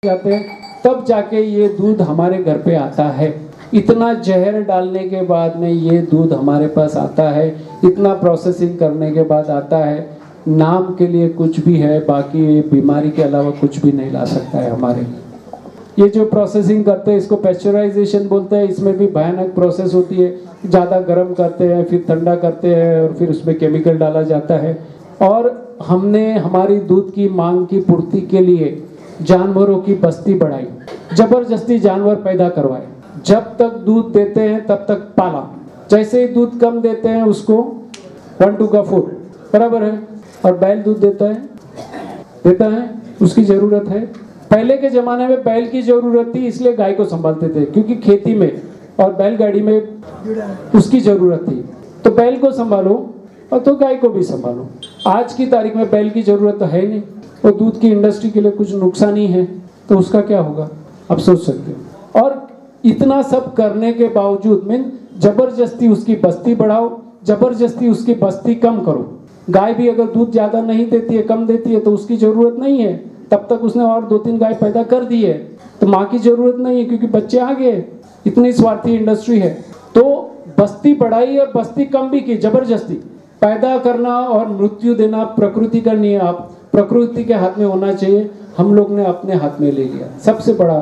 जाते हैं, तब जाके ये दूध हमारे घर पे आता है। इतना जहर डालने के बाद में ये दूध हमारे पास आता है, इतना प्रोसेसिंग करने के बाद आता है। नाम के लिए कुछ भी है, बाकी बीमारी के अलावा कुछ भी नहीं ला सकता है हमारे। ये जो प्रोसेसिंग करते हैं इसको पैस्चराइजेशन बोलते हैं। इसमें भी भयानक प्रोसेस होती है, ज़्यादा गर्म करते हैं, फिर ठंडा करते हैं और फिर उसमें केमिकल डाला जाता है। और हमने हमारी दूध की मांग की पूर्ति के लिए जानवरों की बस्ती बढ़ाई, जबरदस्ती जानवर पैदा करवाए। जब तक दूध देते हैं तब तक पाला, जैसे ही दूध कम देते हैं उसको 1 to 4 बराबर है। और बैल दूध देता है उसकी जरूरत है। पहले के जमाने में बैल की जरूरत थी, इसलिए गाय को संभालते थे, क्योंकि खेती में और बैलगाड़ी में उसकी जरूरत थी। तो बैल को संभालो और तो गाय को भी संभालो। आज की तारीख में बैल की जरूरत तो है नहीं, और दूध की इंडस्ट्री के लिए कुछ नुकसान ही है, तो उसका क्या होगा आप सोच सकते हो। और इतना सब करने के बावजूद में जबरदस्ती उसकी बस्ती बढ़ाओ, जबरदस्ती उसकी बस्ती कम करो। गाय भी अगर दूध ज्यादा नहीं देती है, कम देती है, तो उसकी जरूरत नहीं है, तब तक उसने और 2-3 गाय पैदा कर दी है, तो माँ की जरूरत नहीं है, क्योंकि बच्चे आ गए। इतनी स्वार्थी इंडस्ट्री है। तो बस्ती बढ़ाई और बस्ती कम भी की, जबरदस्ती। पैदा करना और मृत्यु देना प्रकृति का नहीं है, आप प्रकृति के हाथ में होना चाहिए। हम लोग ने अपने हाथ में ले लिया, सबसे बड़ा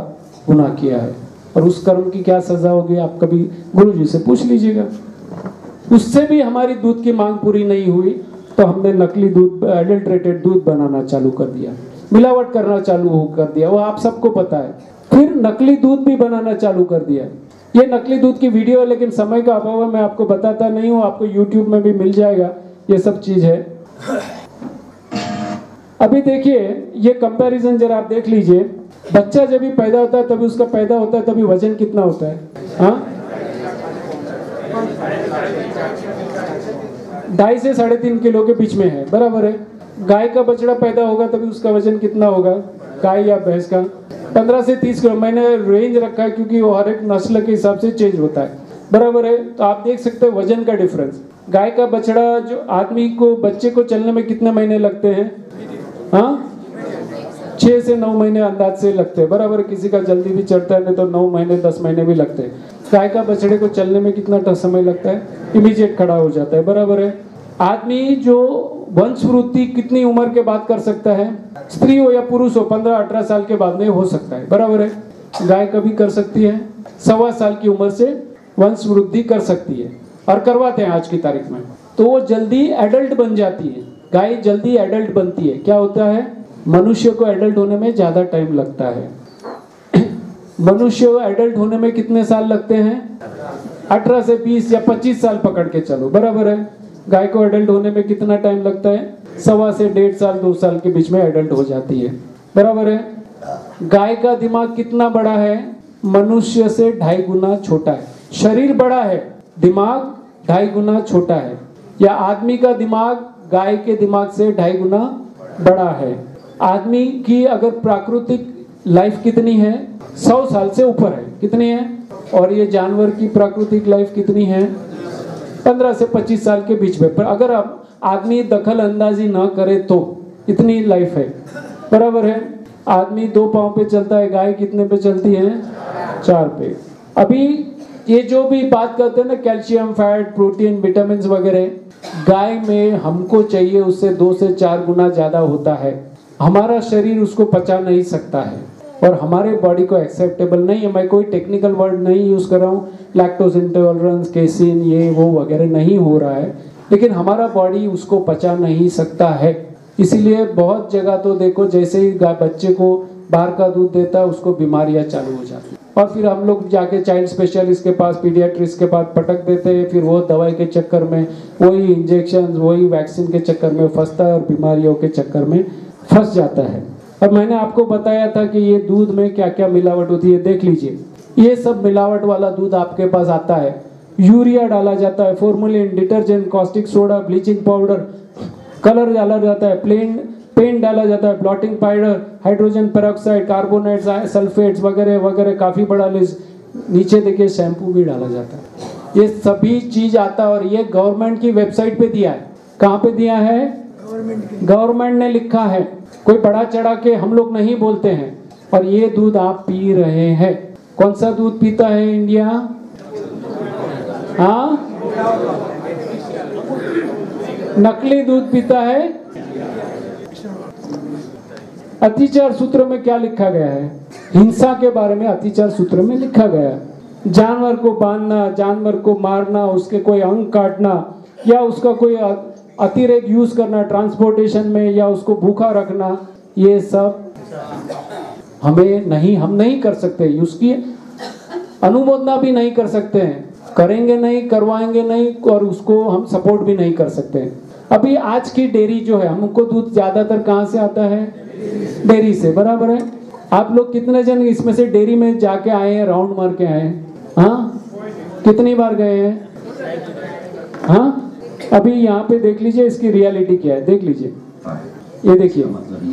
गुनाह किया है। और उस कर्म की क्या सजा होगी आप कभी गुरु जी से पूछ लीजिएगा। उससे भी हमारी दूध की मांग पूरी नहीं हुई, तो हमने नकली दूध, एडल्ट्रेटेड दूध बनाना चालू कर दिया, मिलावट करना चालू कर दिया, वो आप सबको पता है। फिर नकली दूध भी बनाना चालू कर दिया। ये नकली दूध की वीडियो है, लेकिन समय का अभाव है, मैं आपको बताता नहीं हूँ। आपको YouTube में भी मिल जाएगा, ये सब चीज है। अभी देखिए ये कंपैरिजन जरा आप देख लीजिए। बच्चा जब भी पैदा होता है, तभी उसका पैदा होता है, तभी वजन कितना होता है? हाँ, 2.5 से 3.5 किलो के बीच में है, बराबर है। गाय का बछड़ा पैदा होगा तभी उसका वजन कितना होगा, गाय या भैंस का? 15 से 30 किलो। मैंने रेंज रखा है क्योंकि वो हर एक नस्ल के हिसाब से चेंज होता है, बराबर है। तो आप देख सकते हैं वजन का डिफरेंस। गाय का बछड़ा जो आदमी को, बच्चे को चलने में कितने महीने लगते हैं? हाँ, 6 से 9 महीने अंदाज से लगते हैं, बराबर। किसी का जल्दी भी चढ़ता है, नहीं तो 9 महीने 10 महीने भी लगते हैं। गाय का बछड़े को चलने में कितना समय लगता है? इमीडिएट खड़ा हो जाता है, बराबर है। आदमी जो वंशवृद्धि कितनी उम्र के बाद कर सकता है? स्त्री हो या पुरुष हो, 15-18 साल के बाद में हो सकता है, बराबर है। गाय कभी कर सकती है 1.25 साल की उम्र से वंशवृद्धि कर सकती है, और करवाते हैं आज की तारीख में। तो वो जल्दी एडल्ट बन जाती है, गाय जल्दी एडल्ट बनती है। क्या होता है, मनुष्य को एडल्ट होने में ज्यादा टाइम लगता है। मनुष्य को एडल्ट होने में कितने साल लगते हैं? 18 से 20 या 25 साल पकड़ के चलो, बराबर है। गाय को एडल्ट होने में कितना टाइम लगता है? 1.25 से 1.5 साल 2 साल के बीच में एडल्ट हो जाती है, बराबर है। गाय का दिमाग कितना बड़ा है? मनुष्य से 2.5 गुना छोटा है। शरीर बड़ा है, दिमाग 2.5 गुना छोटा है। या आदमी का दिमाग गाय के दिमाग से 2.5 गुना बड़ा है। आदमी की अगर प्राकृतिक लाइफ कितनी है? 100 साल से ऊपर है। कितनी है? और ये जानवर की प्राकृतिक लाइफ कितनी है? 15 से 25 साल के बीच में। पर अगर अब आदमी दखल अंदाजी ना करे तो इतनी लाइफ है, बराबर है। आदमी 2 पांव पे चलता है, गाय कितने पे चलती है? 4 पे। अभी ये जो भी बात करते हैं ना, कैल्शियम, फैट, प्रोटीन, विटामिन वगैरह, गाय में हमको चाहिए उससे 2 से 4 गुना ज्यादा होता है। हमारा शरीर उसको पचा नहीं सकता है, और हमारे बॉडी को एक्सेप्टेबल नहीं है। मैं कोई टेक्निकल वर्ड नहीं यूज कर रहा हूँ, लैक्टोज इंटॉलरेंस, केसिन, ये वो वगैरह नहीं हो रहा है, लेकिन हमारा बॉडी उसको पचा नहीं सकता है। इसीलिए बहुत जगह तो देखो, जैसे ही बच्चे को बाहर का दूध देता है उसको बीमारियां चालू हो जाती है, और फिर हम लोग जाके चाइल्ड स्पेशलिस्ट के पास, पीडियाट्रिस्ट के पास पटक देते हैं। फिर वो दवाई के चक्कर में, वही इंजेक्शन, वही वैक्सीन के चक्कर में फंसता है, और बीमारियों के चक्कर में फंस जाता है। और मैंने आपको बताया था कि ये दूध में क्या क्या मिलावट होती है। देख लीजिए, ये सब मिलावट वाला दूध आपके पास आता है। यूरिया डाला जाता है, formalin, detergent, caustic soda, bleaching powder, colour डाला जाता है, पेंट डाला जाता है, blotting powder, hydrogen peroxide, carbonates, sulphates वगैरह वगैरह, काफी बड़ा लिस्ट। नीचे देखिए शैम्पू भी डाला जाता है। ये सभी चीज आता है, और ये गवर्नमेंट की वेबसाइट पे दिया है। कहाँ पे दिया है? गवर्नमेंट ने लिखा है। कोई बढ़ा चढ़ा के हम लोग नहीं बोलते हैं। और ये दूध आप पी रहे हैं। कौन सा दूध पीता है इंडिया? हाँ, नकली दूध पीता है। अतिचार सूत्र में क्या लिखा गया है? हिंसा के बारे में अतिचार सूत्र में लिखा गया है। जानवर को बांधना, जानवर को मारना, उसके कोई अंग काटना या उसका कोई अतिरेक यूज करना ट्रांसपोर्टेशन में, या उसको भूखा रखना, ये सब हम नहीं कर सकते। उसकी अनुमोदना भी नहीं कर सकते हैं, करेंगे नहीं, करवाएंगे नहीं, और उसको हम सपोर्ट भी नहीं कर सकते। अभी आज की डेयरी जो है, हमको दूध ज्यादातर कहाँ से आता है? डेयरी से, बराबर है। आप लोग कितने जन इसमें से डेयरी में जाके आए हैं, राउंड मार के आए हैं? हाँ, कितनी बार गए हैं? हाँ, अभी यहाँ पे देख लीजिए इसकी रियलिटी क्या है, देख लीजिए। ये देखिए,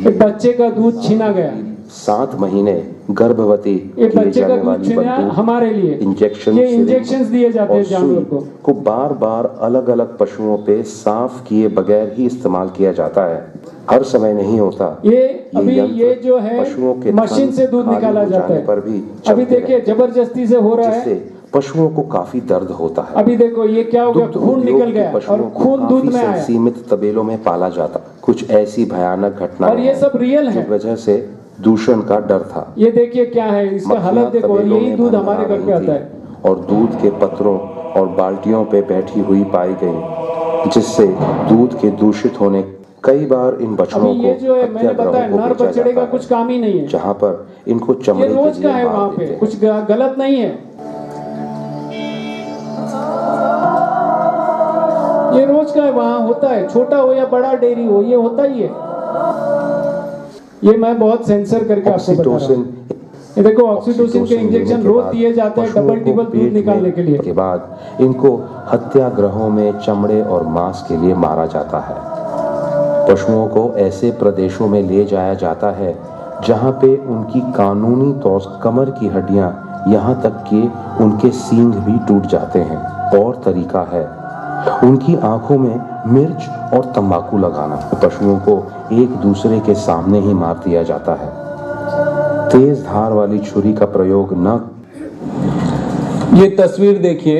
एक बच्चे का दूध छीना गया, 7 महीने गर्भवती एक बच्चे का दूध छीना हमारे लिए इंजेक्शन दिए जाते हैं जानवर को बार बार अलग अलग पशुओं पे साफ किए बगैर ही इस्तेमाल किया जाता है। हर समय नहीं होता। ये अभी ये जो है पशुओं के मशीन से दूध निकाला जाता है पर भी अभी देखिए जबरदस्ती से हो रहा है, पशुओं को काफी दर्द होता है। अभी देखो ये क्या हो गया, खून निकल गया और खून दूध में आया। सीमित तबेलों में पाला जाता, कुछ ऐसी भयानक घटना और ये सब रियल है, वजह से दूषण का डर था। ये देखिए क्या है, इसका हालत देखो, यही दूध हमारे घर पे आता है और दूध के पत्रों और बाल्टियों पे बैठी हुई पाई गई, जिससे दूध के दूषित होने कई बार इन बछड़ों को ये जो है मैंने बताया नर बछड़े का कुछ काम ही नहीं है, जहाँ पर इनको चमड़े रोज का है, वहाँ पे कुछ गलत नहीं है, ये रोज का है, वहाँ होता है, छोटा हो या बड़ा डेयरी हो, ये होता ही है। ये मैं बहुत सेंसर करके आपको बता रहा हूँ। ये देखो ऑक्सीटोसिन के इंजेक्शन रोज दिए जाते हैं डबल दूध निकालने के लिए। के बाद इनको हत्याग्रहों में चमड़े और मांस के लिए मारा जाता है। पशुओं को ऐसे प्रदेशों में ले जाया जाता है जहां पे उनकी कानूनी तौर कमर की हड्डियां, यहां तक कि उनके सींग भी टूट जाते हैं। और तरीका है उनकी आंखों में मिर्च और तंबाकू लगाना। पशुओं को एक दूसरे के सामने ही मार दिया जाता है। तेज धार वाली छुरी का प्रयोग न। ये तस्वीर देखिए,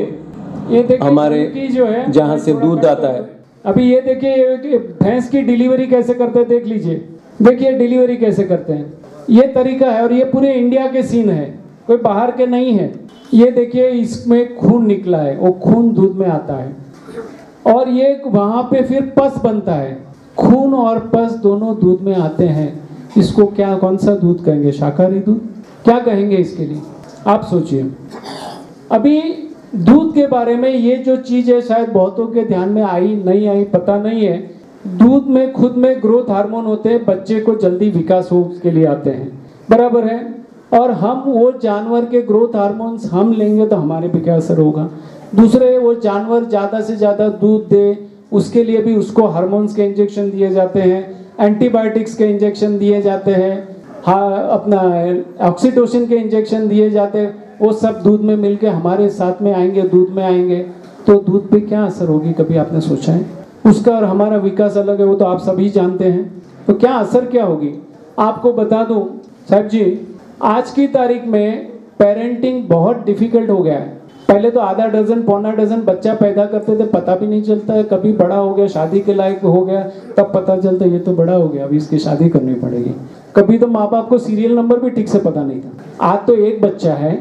ये देखिए हमारे जो है जहाँ से दूध आता है। अभी ये देखिए भैंस की डिलीवरी कैसे करते हैं, देख लीजिए, देखिए डिलीवरी कैसे करते हैं, ये तरीका है। और ये पूरे इंडिया के सीन है, कोई बाहर के नहीं है। ये देखिए इसमें खून निकला है, वो खून दूध में आता है और ये वहां पे फिर पस बनता है। खून और पस दोनों दूध में आते हैं। इसको क्या, कौन सा दूध कहेंगे? शाकाहारी दूध क्या कहेंगे इसके लिए? आप सोचिए। अभी दूध के बारे में ये जो चीज है शायद बहुतों के ध्यान में आई नहीं आई पता नहीं है। दूध में खुद में ग्रोथ हार्मोन होते हैं, बच्चे को जल्दी विकास हो उसके लिए आते हैं, बराबर है। और हम वो जानवर के ग्रोथ हार्मोन्स हम लेंगे तो हमारे पे क्या असर होगा? दूसरे वो जानवर ज्यादा से ज्यादा दूध दे उसके लिए भी उसको हार्मोन्स के इंजेक्शन दिए जाते हैं, एंटीबायोटिक्स के इंजेक्शन दिए जाते हैं, अपना ऑक्सीटोसिन के इंजेक्शन दिए जाते हैं। वो सब दूध में मिलके हमारे साथ में आएंगे, दूध में आएंगे, तो दूध पे क्या असर होगी? कभी आपने सोचा है? उसका और हमारा विकास अलग है, वो तो आप सभी जानते हैं। तो क्या असर क्या होगी? आपको बता दूं साहब जी, आज की तारीख में पेरेंटिंग बहुत डिफिकल्ट हो गया है। पहले तो आधा डजन पौना डजन बच्चा पैदा करते थे, पता भी नहीं चलता है। कभी बड़ा हो गया, शादी के लायक हो गया, तब पता चलता ये तो बड़ा हो गया, अभी इसकी शादी करनी पड़ेगी। कभी तो माँ बाप को सीरियल नंबर भी ठीक से पता नहीं था। आज तो एक बच्चा है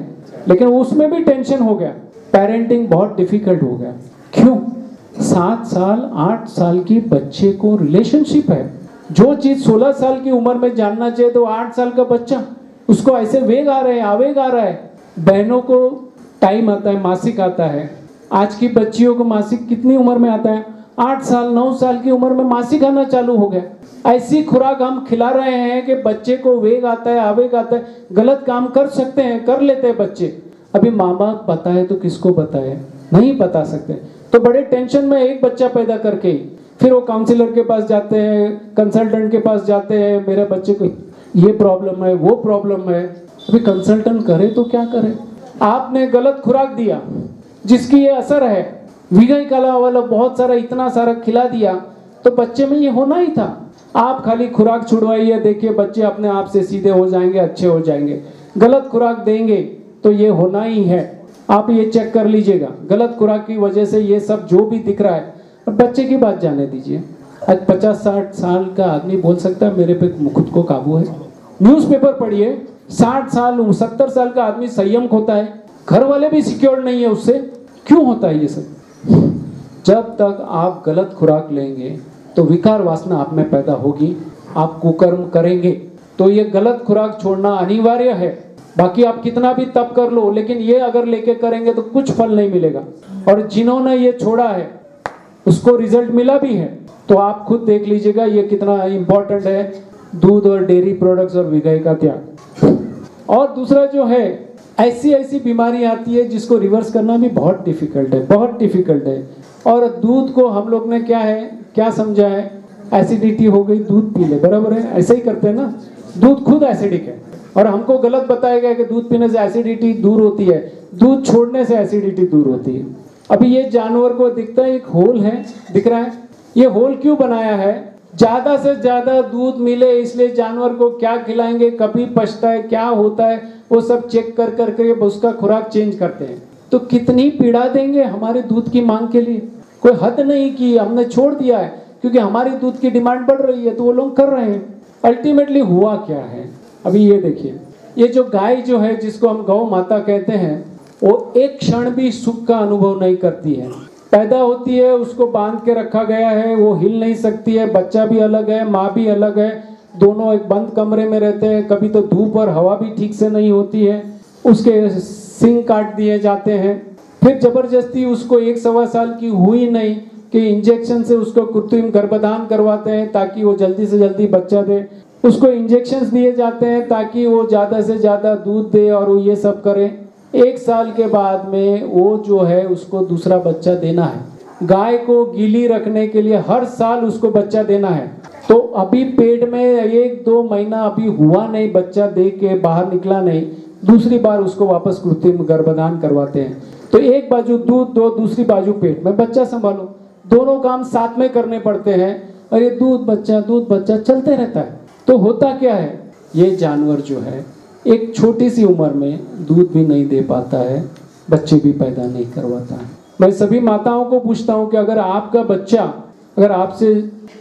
लेकिन उसमें भी टेंशन हो गया। पेरेंटिंग बहुत डिफिकल्ट हो गया। क्यों? 7 साल 8 साल की बच्चे को रिलेशनशिप है। जो चीज 16 साल की उम्र में जानना चाहिए तो 8 साल का बच्चा उसको ऐसे वेग आ रहे हैं, आवेग आ रहा है। बहनों को टाइम आता है, मासिक आता है। आज की बच्चियों को मासिक कितनी उम्र में आता है? 8 साल 9 साल की उम्र में मासिक आना चालू हो गया। ऐसी खुराक हम खिला रहे हैं कि बच्चे को वेग आता है, आवेग आता है, गलत काम कर सकते हैं, कर लेते हैं बच्चे। अभी माँ बाप बताए तो किसको बताए? नहीं बता सकते। तो बड़े टेंशन में एक बच्चा पैदा करके ही फिर वो काउंसलर के पास जाते हैं, कंसल्टेंट के पास जाते हैं, मेरे बच्चे को ये प्रॉब्लम है, वो प्रॉब्लम है। अभी कंसल्टेंट करे तो क्या करे? आपने गलत खुराक दिया जिसकी ये असर है, विगई कला वाला बहुत सारा इतना सारा खिला दिया तो बच्चे में ये होना ही था। आप खाली खुराक छुड़वाइए, देखिए बच्चे अपने आप से सीधे हो जाएंगे, अच्छे हो जाएंगे। गलत खुराक देंगे तो ये होना ही है, आप ये चेक कर लीजिएगा। गलत खुराक की वजह से ये सब जो भी दिख रहा है, बच्चे की बात जाने दीजिए। आज 50-60 साल का आदमी बोल सकता है मेरे पे खुद को काबू है। न्यूज़पेपर पढ़िए, 60 साल 70 साल का आदमी संयम खोता है, घर वाले भी सिक्योर नहीं है उससे। क्यों होता है ये सब? जब तक आप गलत खुराक लेंगे तो विकार वासना आप में पैदा होगी, आप कुकर्म करेंगे। तो ये गलत खुराक छोड़ना अनिवार्य है। बाकी आप कितना भी तप कर लो, लेकिन ये अगर लेके करेंगे तो कुछ फल नहीं मिलेगा। और जिन्होंने ये छोड़ा है उसको रिजल्ट मिला भी है, तो आप खुद देख लीजिएगा ये कितना इंपॉर्टेंट है, दूध और डेयरी प्रोडक्ट्स और विगाई का त्याग। और दूसरा जो है, ऐसी बीमारी आती है जिसको रिवर्स करना भी बहुत डिफिकल्ट है, बहुत डिफिकल्ट है। और दूध को हम लोग ने क्या समझा है, एसिडिटी हो गई दूध पी ले, बराबर है, ऐसे ही करते हैं ना। दूध खुद एसिडिक है और हमको गलत बताया गया कि दूध पीने से एसिडिटी दूर होती है, दूध छोड़ने से एसिडिटी दूर होती है। अभी ये जानवर को दिखता है एक होल है, दिख रहा है, ये होल क्यों बनाया है? ज्यादा से ज्यादा दूध मिले, इसलिए जानवर को क्या खिलाएंगे, कभी पछता है, क्या होता है, वो सब चेक कर करके उसका खुराक चेंज करते हैं। तो कितनी पीड़ा देंगे हमारे दूध की मांग के लिए? कोई हद नहीं की, हमने छोड़ दिया है क्योंकि हमारी दूध की डिमांड बढ़ रही है तो वो लोग कर रहे हैं। अल्टीमेटली हुआ क्या है, अभी ये देखिए, ये जो गाय जो है जिसको हम गौ माता कहते हैं, वो एक क्षण भी सुख का अनुभव नहीं करती है। पैदा होती है, उसको बांध के रखा गया है, वो हिल नहीं सकती है, बच्चा भी अलग है, माँ भी अलग है, दोनों एक बंद कमरे में रहते हैं। कभी तो धूप और हवा भी ठीक से नहीं होती है, उसके सींग काट दिए जाते हैं। फिर जबरदस्ती उसको 1-1.25 साल की हुई नहीं कि इंजेक्शन से उसको कृत्रिम गर्भधान करवाते हैं ताकि वो जल्दी से जल्दी बच्चा दे। उसको इंजेक्शंस दिए जाते हैं ताकि वो ज़्यादा से ज़्यादा दूध दे और वो ये सब करे। 1 साल के बाद में वो जो है उसको दूसरा बच्चा देना है। गाय को गीली रखने के लिए हर साल उसको बच्चा देना है। तो अभी पेट में 1-2 महीना अभी हुआ नहीं, बच्चा दे के बाहर निकला नहीं, दूसरी बार उसको वापस कृत्रिम गर्भधान करवाते हैं। तो एक बाजू दूध दो, दूसरी बाजू पेट में बच्चा संभालो, दोनों काम साथ में करने पड़ते हैं और ये दूध बच्चा चलते रहता है। तो होता क्या है, ये जानवर जो है एक छोटी सी उम्र में दूध भी नहीं दे पाता है, बच्चे भी पैदा नहीं करवाता है। मैं सभी माताओं को पूछता हूँ कि अगर आपका बच्चा अगर आपसे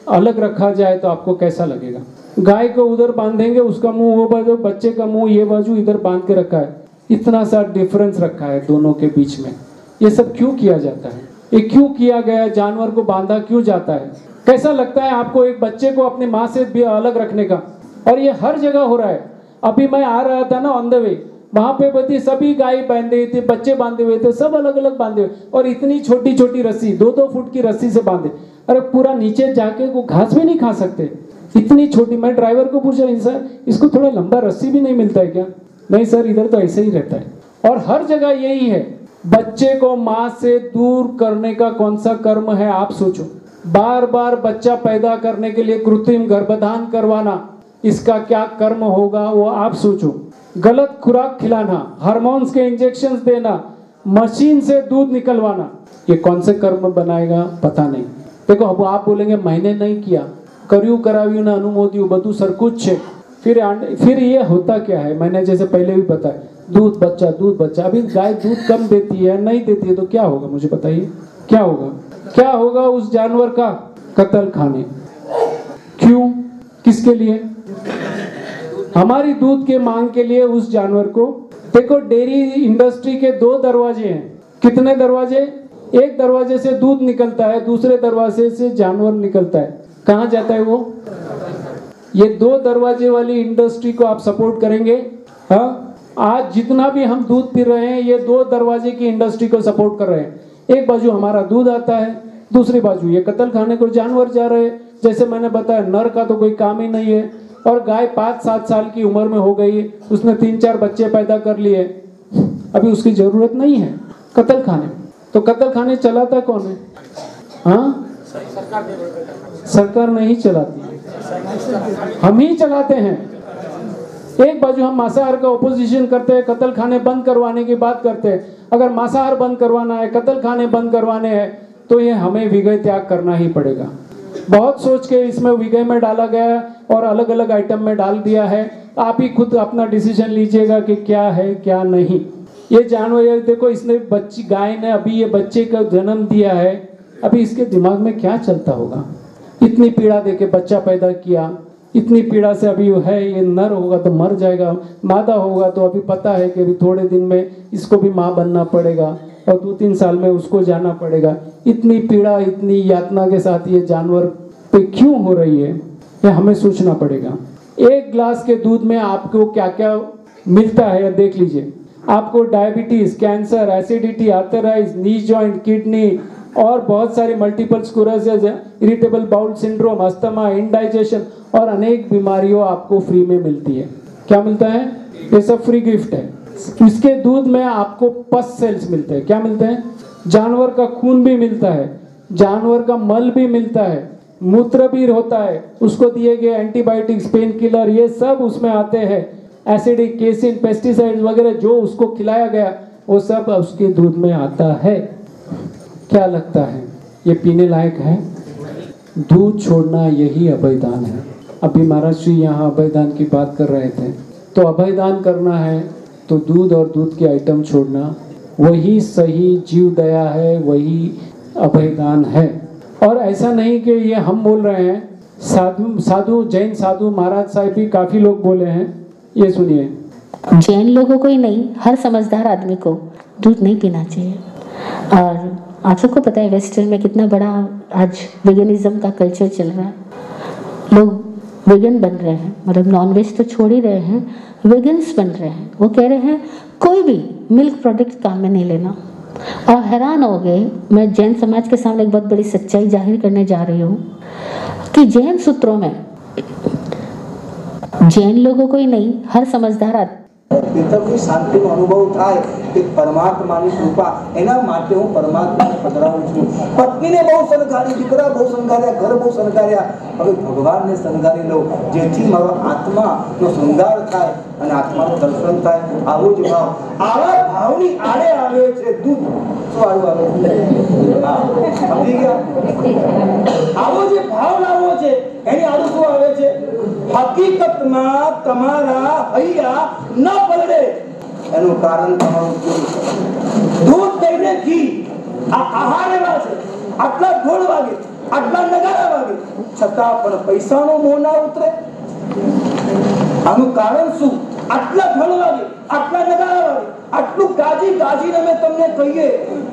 अलग रखा जाए तो आपको कैसा लगेगा? गाय को उधर बांधेंगे, उसका मुंह वो बाजू, बच्चे का मुंह ये बाजू, इधर बांध के रखा है, इतना सा डिफरेंस रखा है दोनों के बीच में। ये सब क्यों किया जाता है? ये क्यों किया गया? जानवर को बांधा क्यों जाता है? कैसा लगता है आपको एक बच्चे को अपनी माँ से भी अलग रखने का? और ये हर जगह हो रहा है। अभी मैं आ रहा था ना ऑन द वे, वहां पे बती सभी गाय बांधे हुए थे, बच्चे बांधे हुए थे, सब अलग अलग बांधे हुए, और इतनी छोटी छोटी रस्सी 2-2 फुट की रस्सी से बांधे। अरे पूरा नीचे जाके वो घास भी नहीं खा सकते, इतनी छोटी। मैं ड्राइवर को पूछा, सर इसको थोड़ा लंबा रस्सी भी नहीं मिलता है क्या? नहीं सर, इधर तो ऐसे ही रहता है। और हर जगह यही है। बच्चे को माँ से दूर करने का कौन सा कर्म है आप सोचो। बार बार बच्चा पैदा करने के लिए कृत्रिम गर्भधान करवाना, इसका क्या कर्म होगा वो आप सोचो। गलत खुराक खिलाना, हार्मोन्स के इंजेक्शंस देना, मशीन से दूध निकलवाना, ये कौन से कर्म बनाएगा पता नहीं। देखो अब आप बोलेंगे मैंने नहीं किया, कर्यू कराव्यू ना अनुमोदियू बधु सरकुछ है। फिर ये होता क्या है, मैंने जैसे पहले भी बताया, दूध बच्चा। अभी गाय दूध कम देती है, नहीं देती है, तो क्या होगा मुझे बताइए? क्या होगा उस जानवर का? कत्ल खाने। क्यों? किसके लिए? हमारी दूध के मांग के लिए उस जानवर को। देखो डेयरी इंडस्ट्री के 2 दरवाजे हैं। कितने दरवाजे? एक दरवाजे से दूध निकलता है, दूसरे दरवाजे से जानवर निकलता है। कहाँ जाता है वो? ये 2 दरवाजे वाली इंडस्ट्री को आप सपोर्ट करेंगे? हाँ, आज जितना भी हम दूध पी रहे हैं ये 2 दरवाजे की इंडस्ट्री को सपोर्ट कर रहे हैं। एक बाजू हमारा दूध आता है, दूसरी बाजू ये कत्ल खाने को जानवर जा रहे हैं। जैसे मैंने बताया, नर का तो कोई काम ही नहीं है, और गाय 5-7 साल की उम्र में हो गई, उसने 3-4 बच्चे पैदा कर लिए, अभी उसकी जरूरत नहीं है कत्ल खाने। तो कत्ल खाने चलाता कौन है? हाँ, सरकार नहीं चलाती, हम ही चलाते हैं। एक बाजू हम मांसाहार का ओपोजिशन करते हैं, कत्ल खाने बंद करवाने की बात करते हैं। अगर मांसाहार बंद करवाना है, कत्ल खाने बंद करवाने हैं, तो ये हमें विगय त्याग करना ही पड़ेगा। बहुत सोच के इसमें विगय में डाला गया और अलग अलग आइटम में डाल दिया है। आप ही खुद अपना डिसीजन लीजिएगा कि क्या है क्या नहीं। ये जानवर देखो, इसने बच्ची गाय ने अभी ये बच्चे का जन्म दिया है, अभी इसके दिमाग में क्या चलता होगा। इतनी पीड़ा देके बच्चा पैदा किया, इतनी पीड़ा से अभी है, ये नर होगा तो मर जाएगा, मादा होगा तो अभी पता है कि अभी थोड़े दिन में इसको भी माँ बनना पड़ेगा और 2-3 साल में उसको जाना पड़ेगा। इतनी पीड़ा, इतनी यातना के साथ ये जानवर पे क्यों हो रही है, ये हमें सोचना पड़ेगा। एक ग्लास के दूध में आपको क्या क्या मिलता है देख लीजिए। आपको diabetes, cancer, acidity, arthritis, knee joint, kidney और बहुत सारी multiple sclerosis, irritable bowel syndrome, asthma, indigestion और अनेक बीमारियों आपको फ्री में मिलती है। क्या मिलता है? ये सब फ्री गिफ्ट है। इसके दूध में आपको पस सेल्स मिलते हैं। क्या मिलते हैं? जानवर का खून भी मिलता है, जानवर का मल भी मिलता है, मूत्र भी होता है, उसको दिए गए एंटीबायोटिक्स, पेन किलर, ये सब उसमें आते हैं। एसिडिक, केसिन, पेस्टिसाइड्स वगैरह जो उसको खिलाया गया वो सब उसके दूध में आता है। क्या लगता है ये पीने लायक है? दूध छोड़ना यही अभयदान है। अभी महाराज श्री यहाँ अभयदान की बात कर रहे थे, तो अभयदान करना है तो दूध और दूध के आइटम छोड़ना वही सही जीव दया है, वही अभयदान है। और ऐसा नहीं कि ये हम बोल रहे हैं, साधु जैन साधु महाराज साहब भी काफी लोग बोले हैं। ये सुनिए। जैन लोगों को ही नहीं, हर समझदार आदमी को दूध नहीं पीना चाहिए। और आप सबको पता है वेस्टर्न में कितना बड़ा आज वेगनिज्म का कल्चर चल रहा है। लोग वेगन बन रहे हैं, मतलब नॉनवेज तो छोड़ ही रहे हैं, वेगन्स बन रहे हैं। वो कह रहे हैं कोई भी मिल्क प्रोडक्ट काम में नहीं लेना। और हैरान हो गए, मैं जैन समाज के सामने एक बहुत बड़ी सच्चाई जाहिर करने जा रही हूँ कि जैन सूत्रों में जैन लोगों को ही नहीं, हर समझदार ભીતરથી શાંતિનો અનુભવ થાય કે પરમાત્માની કૃપા એના માટે હું પરમાત્માને પધરાવું છું। પત્નીને બહુ શણગારી, દીકરા બહુ શણગાર્યા, ઘર બહુ શણગાર્યા, હવે ભગવાનને શણગારી લો જેથી મારો આત્માનો શૃંગાર થાય અને આત્માનું દર્શન થાય। આવો જ ભાવ, આવા ભાવની આડે આવે છે દૂધ। શું આડું આવે? હા, સમજી ગયા? આવો જે ભાવ લાવવો છે એની આડું શું આવે છે? હકીકતમાં તમારા હૈયા ન પલળે એનું કારણ તમારું दूध દઈને ઘી આ આહાર એવા છે, આટલા ઢોળ વાગે, આટલા નગારા વાગે, છતાં પણ પૈસાનો મોહ ના ઉતરે। આનું કારણ શું? આટલા ઢોળ વાગે, આટલા નગારા વાગે, આટલું ગાજી ગાજીને અમે તમને કહીએ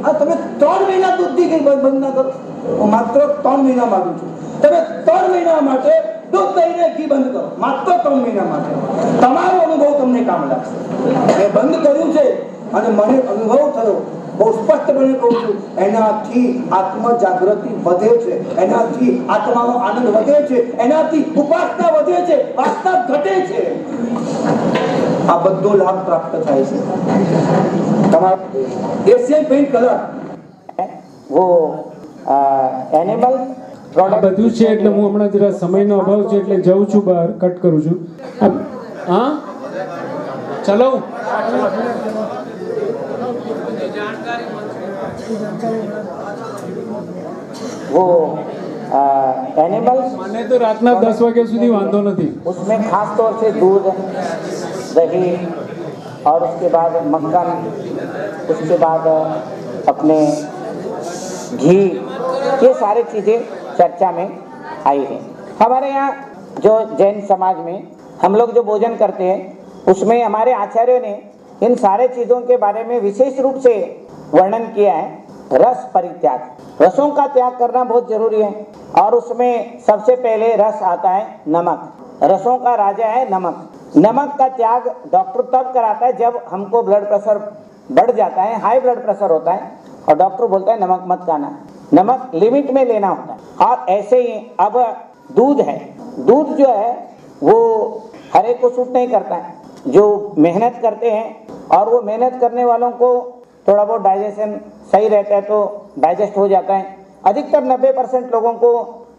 આ તમે 3 મહિના દૂધ દી બંધ ના કરો। હું માત્ર 3 મહિના માંગુ છું, તમે 3 મહિના માટે दूध दहीने घी बंद करो, मात्र 3 महीना માટે તમારો અનુભવ તમને કામ લાગશે। મેં બંધ કર્યું છે અને મને અનુભવ થયો, બહુ સ્પષ્ટપણે કહું છું, એનાથી આત્મ જાગૃતિ વધે છે, એનાથી આત્માનો આનંદ વધે છે, એનાથી ઉપાસના વધે છે, વાસના ઘટે છે। આ બધો લાભ પ્રાપ્ત થાય છે। તમારો એશિયન પેઇન્ટ કલર वो એનિમલ આ બધું છે એટલે હું હમણાં જરા સમયનો અભાવ છે એટલે જઉં છું બહાર, કટ કરું છું। હા ચલો, वो एनिमल्स મને તો રાતના 10 વાગ્યા સુધી વાંધો નથી। उसमें खास तौर से दूध, दही और उसके बाद मक्खन, उसके बाद अपने घी, ये सारी चीज़ें चर्चा में आई है। हमारे यहाँ जो जैन समाज में हम लोग जो भोजन करते हैं उसमें हमारे आचार्यों ने इन सारे चीज़ों के बारे में विशेष रूप से वर्णन किया है। रस परित्याग, रसों का त्याग करना बहुत जरूरी है और उसमें सबसे पहले रस आता है नमक। रसों का राजा है नमक। नमक का त्याग डॉक्टर तब कराता है जब हमको ब्लड प्रेशर बढ़ जाता है, हाई ब्लड प्रेशर होता है और डॉक्टर बोलता है नमक मत खाना, नमक लिमिट में लेना होता है। और ऐसे ही अब दूध है, दूध जो है वो हर एक को सूट नहीं करता है। जो मेहनत करते हैं और वो मेहनत करने वालों को थोड़ा बहुत डाइजेशन सही रहता है तो डाइजेस्ट हो जाता है। अधिकतर 90% लोगों को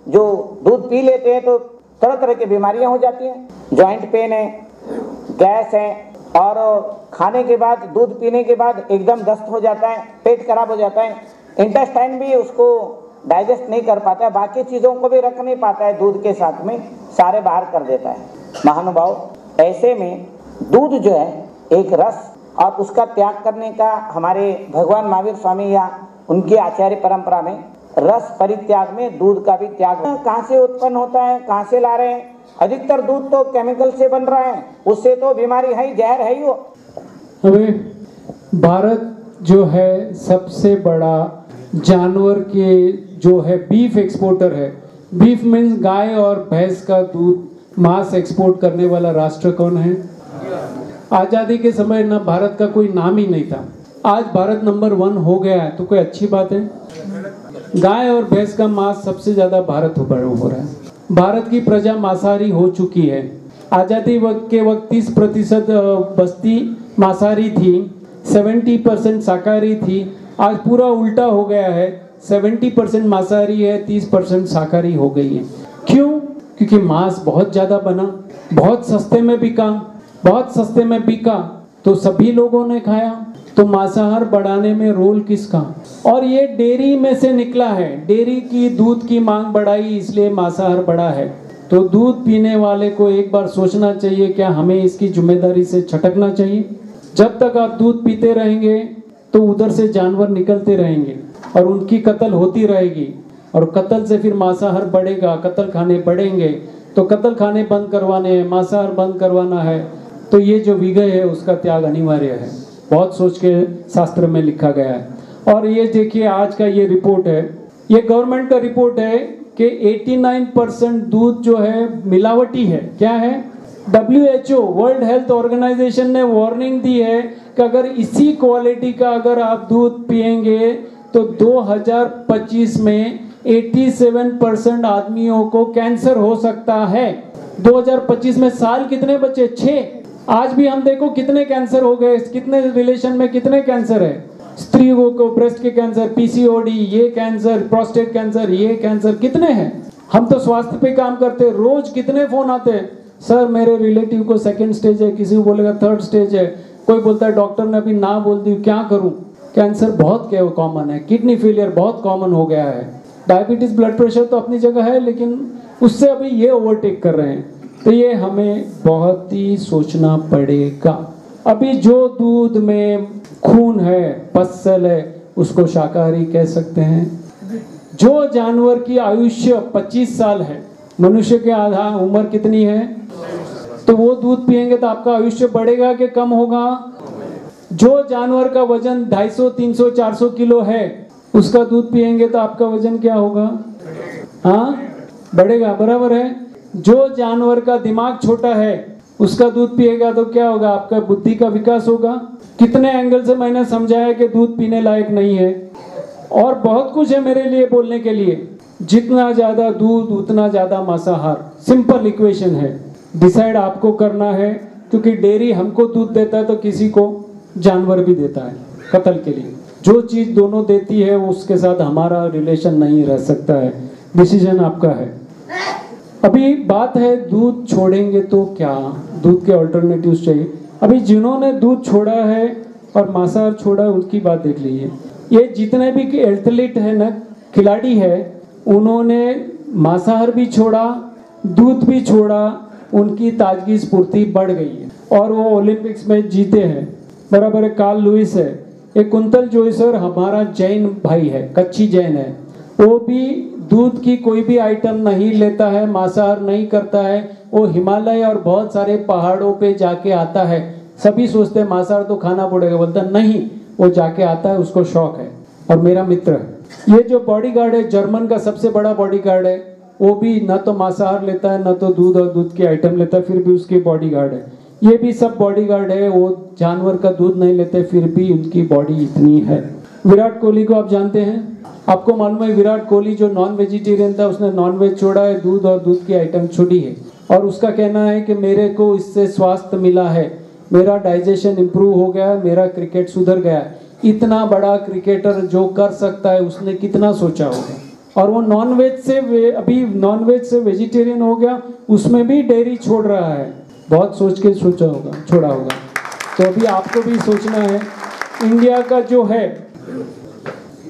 जो दूध पी लेते हैं तो तरह तरह की बीमारियां हो जाती हैं। जॉइंट पेन है, गैस है और खाने के बाद, दूध पीने के बाद एकदम दस्त हो जाता है, पेट खराब हो जाता है, इंटेस्टाइन भी उसको डाइजेस्ट नहीं कर पाता है, बाकी चीज़ों को भी रख नहीं पाता है, दूध के साथ में सारे बाहर कर देता है। महानुभाव, ऐसे में दूध जो है एक रस और उसका त्याग करने का हमारे भगवान महावीर स्वामी या उनके आचार्य परंपरा में रस परित्याग में दूध का भी त्याग। कहाँ से उत्पन्न होता है, कहाँ से ला रहे हैं? अधिकतर दूध तो केमिकल से बन रहा है, उससे तो बीमारी है ही, जहर है ही वो। हमें भारत जो है सबसे बड़ा जानवर के जो है बीफ एक्सपोर्टर है। बीफ मीन्स गाय और भैंस का दूध मांस एक्सपोर्ट करने वाला राष्ट्र कौन है? आज़ादी के समय ना भारत का कोई नाम ही नहीं था, आज भारत नंबर 1 हो गया है, तो कोई अच्छी बात है? गाय और भैंस का मांस सबसे ज़्यादा भारत हो रहा है। भारत की प्रजा मांसाहारी हो चुकी है। आज़ादी के वक्त 30% बस्ती मांसाहारी थी, 70% शाकाहारी थी। आज पूरा उल्टा हो गया है, 70% मांसाहारी है, 30% शाकाहारी हो गई है। क्यों? क्योंकि मांस बहुत ज़्यादा बना, बहुत सस्ते में बिका, तो सभी लोगों ने खाया। तो मांसाहार बढ़ाने में रोल किसका? और ये डेयरी में से निकला है। डेयरी की दूध की मांग बढ़ाई, इसलिए मांसाहार बढ़ा है। तो दूध पीने वाले को एक बार सोचना चाहिए, क्या हमें इसकी जिम्मेदारी से छटकना चाहिए? जब तक आप दूध पीते रहेंगे तो उधर से जानवर निकलते रहेंगे और उनकी कत्ल होती रहेगी, और कत्ल से फिर मांसाहार बढ़ेगा, कत्ल खाने बढ़ेंगे। तो कत्ल खाने बंद करवाने हैं, मांसाहार बंद करवाना है, तो ये जो विजय है उसका त्याग अनिवार्य है। बहुत सोच के शास्त्र में लिखा गया है। और ये देखिए आज का ये रिपोर्ट है, ये गवर्नमेंट का रिपोर्ट है कि 89% दूध जो है मिलावटी है। क्या है? WHO वर्ल्ड हेल्थ ऑर्गेनाइजेशन ने वार्निंग दी है कि अगर इसी क्वालिटी का अगर आप दूध पिएंगे तो 2025 में 87% आदमियों को कैंसर हो सकता है। 2025 में साल कितने बचे? 6। आज भी हम देखो कितने कैंसर हो गए, कितने रिलेशन में कितने कैंसर है। स्त्रियों को ब्रेस्ट के कैंसर, PCOD, ये कैंसर, प्रोस्टेट कैंसर, ये कैंसर कितने हैं। हम तो स्वास्थ्य पे काम करते, रोज कितने फोन आते हैं, सर मेरे रिलेटिव को 2nd स्टेज है, किसी को बोलेगा 3rd स्टेज है, कोई बोलता है डॉक्टर ने अभी ना बोल दी, क्या करूं। कैंसर बहुत कॉमन है, किडनी फेलियर बहुत कॉमन हो गया है, डायबिटीज, ब्लड प्रेशर तो अपनी जगह है, लेकिन उससे अभी ये ओवरटेक कर रहे हैं। तो ये हमें बहुत ही सोचना पड़ेगा। अभी जो दूध में खून है, पसल है, उसको शाकाहारी कह सकते हैं। जो जानवर की आयुष्य 25 साल है, मनुष्य के आधा उम्र कितनी है, तो वो दूध पिएंगे तो आपका आयुष्य बढ़ेगा कि कम होगा? जो जानवर का वजन 250, 300, 400 किलो है, उसका दूध पिएंगे तो आपका वजन क्या होगा? हाँ, बढ़ेगा, बराबर है। जो जानवर का दिमाग छोटा है, उसका दूध पिएगा तो क्या होगा? आपका बुद्धि का विकास होगा। कितने एंगल से मैंने समझाया कि दूध पीने लायक नहीं है, और बहुत कुछ है मेरे लिए बोलने के लिए। जितना ज्यादा दूध उतना ज्यादा मांसाहार, सिंपल इक्वेशन है। डिसाइड आपको करना है, क्योंकि डेयरी हमको दूध देता है तो किसी को जानवर भी देता है कत्ल के लिए। जो चीज दोनों देती है उसके साथ हमारा रिलेशन नहीं रह सकता है। डिसीजन आपका है। अभी बात है दूध छोड़ेंगे तो क्या, दूध के ऑल्टरनेटिव्स चाहिए। अभी जिन्होंने दूध छोड़ा है और मांसाहार छोड़ा है उनकी बात देख लीजिए। ये जितने भी एथलीट है ना, खिलाड़ी है, उन्होंने मांसाहार भी छोड़ा, दूध भी छोड़ा, उनकी ताजगी स्फूर्ति बढ़ गई है और वो ओलंपिक्स में जीते हैं। बराबर है। कार्ल लुइस है, एक कुंतल जोइसर हमारा जैन भाई है, कच्ची जैन है, वो भी दूध की कोई भी आइटम नहीं लेता है, मांसाहार नहीं करता है। वो हिमालय और बहुत सारे पहाड़ों पे जाके आता है। सभी सोचते हैं मांसाहार तो खाना पड़ेगा, बोलता नहीं, वो जाके आता है, उसको शौक है। और मेरा मित्र है, ये जो बॉडीगार्ड है, जर्मन का सबसे बड़ा बॉडीगार्ड है, वो भी न तो मांसाहार लेता है न तो दूध और दूध की आइटम लेता है, फिर भी उसकी बॉडीगार्ड है। ये भी सब बॉडीगार्ड है, वो जानवर का दूध नहीं लेते, फिर भी उनकी बॉडी इतनी है। विराट कोहली को आप जानते हैं, आपको मालूम है विराट कोहली जो नॉन वेजिटेरियन था, उसने नॉन वेज छोड़ा है, दूध और दूध की आइटम छोड़ी है, और उसका कहना है कि मेरे को इससे स्वास्थ्य मिला है, मेरा डाइजेशन इंप्रूव हो गया, मेरा क्रिकेट सुधर गया। इतना बड़ा क्रिकेटर जो कर सकता है उसने कितना सोचा होगा। और वो नॉन वेज से अभी नॉन वेज से वेजिटेरियन हो गया, उसमें भी डेयरी छोड़ रहा है। बहुत सोच के सोचा होगा, छोड़ा होगा। तो अभी आपको भी सोचना है। इंडिया का जो है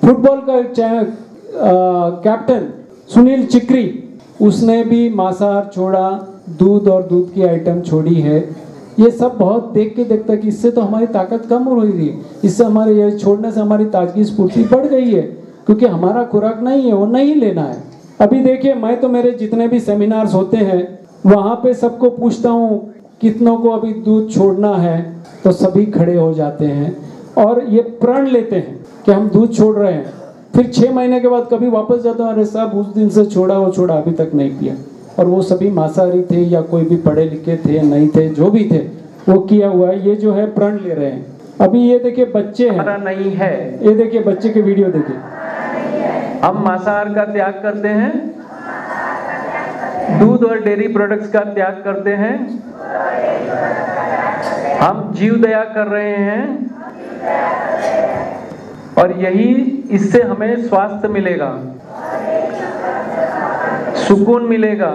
फुटबॉल का कैप्टन सुनील चिक्री, उसने भी मांसाहार छोड़ा, दूध और दूध की आइटम छोड़ी है। ये सब बहुत देख के देखता कि इससे तो हमारी ताकत कम हो रही है, इससे हमारे ये छोड़ने से हमारी ताजगी स्फूर्ति बढ़ गई है, क्योंकि हमारा खुराक नहीं है, वो नहीं लेना है। अभी देखिए, मैं तो मेरे जितने भी सेमिनार्स होते हैं वहाँ पे सबको पूछता हूँ कितनों को अभी दूध छोड़ना है, तो सभी खड़े हो जाते हैं और ये प्रण लेते हैं कि हम दूध छोड़ रहे हैं। फिर 6 महीने के बाद कभी वापस जाता हूँ, अरे साहब उस दिन से छोड़ा, वो छोड़ा, अभी तक नहीं पिया। और वो सभी मांसाहारी थे या कोई भी पढ़े लिखे थे नहीं थे, जो भी थे वो किया हुआ है। ये जो है प्रण ले रहे हैं। अभी ये देखिए बच्चे हैं, नहीं है, ये देखिए बच्चे के वीडियो देखिए। हम मांसाहार का त्याग करते हैं, दूध और डेयरी प्रोडक्ट्स का त्याग करते हैं, हम जीव दया कर रहे हैं और यही इससे हमें स्वास्थ्य मिलेगा, सुकून मिलेगा,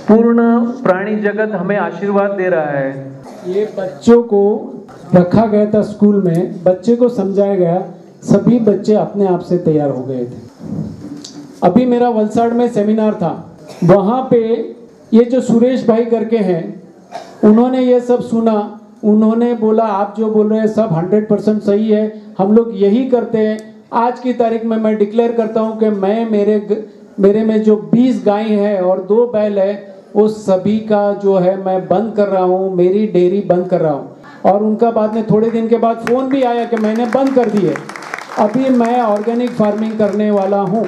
पूर्ण प्राणी जगत हमें आशीर्वाद दे रहा है। ये बच्चों को रखा गया था स्कूल में, बच्चे को समझाया गया, सभी बच्चे अपने आप से तैयार हो गए थे। अभी मेरा वलसाड़ में सेमिनार था, वहाँ पे ये जो सुरेश भाई करके हैं, उन्होंने ये सब सुना, उन्होंने बोला आप जो बोल रहे हैं सब 100% सही है, हम लोग यही करते हैं। आज की तारीख में मैं डिक्लेयर करता हूँ कि मैं मेरे में जो 20 गाय है और 2 बैल है, वो सभी का जो है मैं बंद कर रहा हूँ, मेरी डेयरी बंद कर रहा हूँ। और उनका बाद में थोड़े दिन के बाद फ़ोन भी आया कि मैंने बंद कर दी है, अभी मैं ऑर्गेनिक फार्मिंग करने वाला हूँ।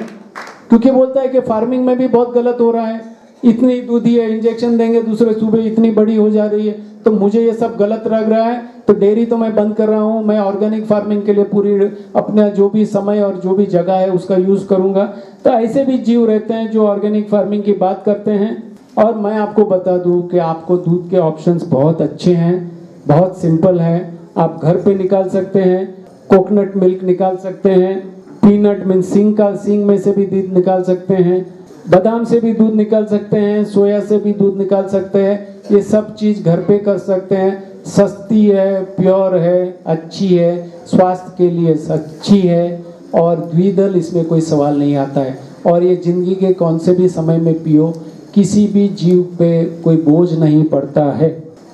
क्योंकि बोलता है कि फार्मिंग में भी बहुत गलत हो रहा है, इतनी दूधी है, इंजेक्शन देंगे दूसरे सूबे, इतनी बड़ी हो जा रही है, तो मुझे ये सब गलत लग रहा है, तो डेयरी तो मैं बंद कर रहा हूँ, मैं ऑर्गेनिक फार्मिंग के लिए पूरी अपना जो भी समय और जो भी जगह है उसका यूज़ करूँगा। तो ऐसे भी जीव रहते हैं जो ऑर्गेनिक फार्मिंग की बात करते हैं। और मैं आपको बता दूं कि आपको दूध के ऑप्शंस बहुत अच्छे हैं, बहुत सिंपल है। आप घर पे निकाल सकते हैं, कोकोनट मिल्क निकाल सकते हैं, पीनट मीन सींग में से भी दूध निकाल सकते हैं, बादाम से भी दूध निकाल सकते हैं, सोया से भी दूध निकाल सकते हैं। ये सब चीज़ घर पे कर सकते हैं, सस्ती है, प्योर है, अच्छी है, स्वास्थ्य के लिए अच्छी है और द्विदल इसमें कोई सवाल नहीं आता है। और ये ज़िंदगी के कौन से भी समय में पियो, किसी भी जीव पे कोई बोझ नहीं पड़ता है।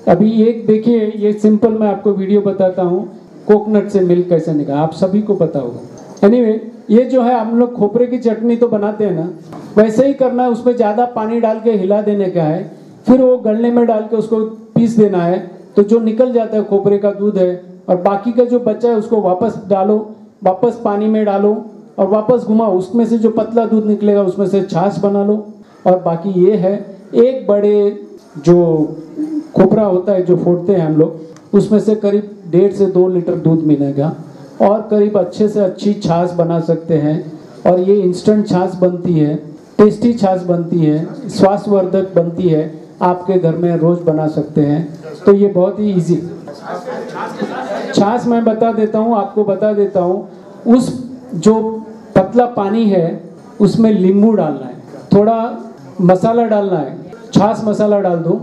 अभी एक देखिए, ये सिंपल मैं आपको वीडियो बताता हूँ, कोकोनट से मिल्क कैसे निकाल, आप सभी को पता होगा। एनीवे, ये जो है हम लोग खोपरे की चटनी तो बनाते हैं ना, वैसे ही करना है। उसमें ज़्यादा पानी डाल के हिला देने का है, फिर वो गलने में डाल के उसको पीस देना है, तो जो निकल जाता है खोपरे का दूध है, और बाकी का जो बचा है उसको वापस डालो, वापस पानी में डालो और वापस घुमाओ, उसमें से जो पतला दूध निकलेगा उसमें से छाछ बना लो। और बाकी ये है, एक बड़े जो खोपरा होता है जो फोड़ते हैं हम लोग, उसमें से करीब 1.5 से 2 लीटर दूध मिलेगा और करीब अच्छे से अच्छी छाछ बना सकते हैं। और ये इंस्टेंट छाछ बनती है, टेस्टी छाछ बनती है, स्वास्थ्यवर्धक बनती है, आपके घर में रोज बना सकते हैं। तो ये बहुत ही इजी छाछ मैं बता देता हूँ, आपको बता देता हूँ। उस जो पतला पानी है उसमें नींबू डालना है, थोड़ा मसाला डालना है, छाछ मसाला डाल दो